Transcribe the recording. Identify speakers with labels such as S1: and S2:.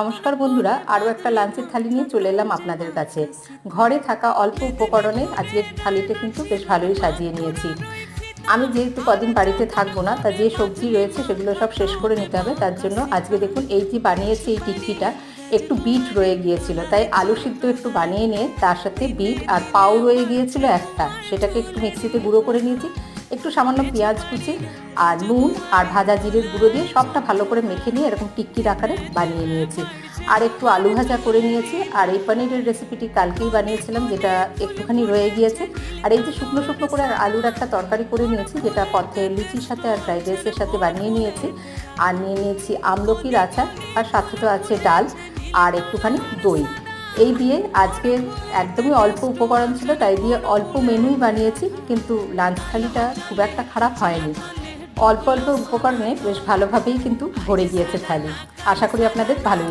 S1: নমস্কার বন্ধুরা, আরও একটা লাঞ্চের থালি নিয়ে চলে এলাম আপনাদের কাছে। ঘরে থাকা অল্প উপকরণে আজকের থালিটা কিন্তু বেশ ভালোই সাজিয়ে নিয়েছি। আমি যেহেতু কদিন বাড়িতে থাকবো না, তা যে সবজি রয়েছে সেগুলো সব শেষ করে নিতে হবে। তার জন্য আজকে দেখুন এই যে বানিয়েছি এই টিক্কিটা, একটু বিট রয়ে গিয়েছিল, তাই আলু সিদ্ধ একটু বানিয়ে নিয়ে তার সাথে বিট আর পাউ রয়ে গিয়েছিল একটা, সেটাকে একটু মিক্সিতে গুঁড়ো করে নিয়েছি। একটু সামান্য পেঁয়াজ কুচি আর নুন আর ভাজা জিরের গুঁড়ো দিয়ে সবটা ভালো করে মেখে নিয়ে এরকম টিক্কির আকারে বানিয়ে নিয়েছি। আর একটু আলু ভাজা করে নিয়েছি। আর এই পনিরের রেসিপিটি কালকেই বানিয়েছিলাম, যেটা একটুখানি রয়ে গিয়েছে। আর এই যে শুকনো শুকনো করে আলুর একটা তরকারি করে নিয়েছি, যেটা পথে লুচির সাথে আর ফ্রাইড রাইসের সাথে বানিয়ে নিয়েছি। আর নিয়ে নিয়েছি আমলকির আচার, আর সাথে তো আছে ডাল আর একটুখানি দই। এই দিয়ে আজকে একদমই অল্প উপকরণ ছিল, তাই দিয়ে অল্প মেনুই বানিয়েছি, কিন্তু লাঞ্চ থালিটা খুব একটা খারাপ হয়নি। অল্প অল্প উপকরণে বেশ ভালোভাবেই কিন্তু ভরে গিয়েছে থালি। আশা করি আপনাদের ভালোই লাগবে।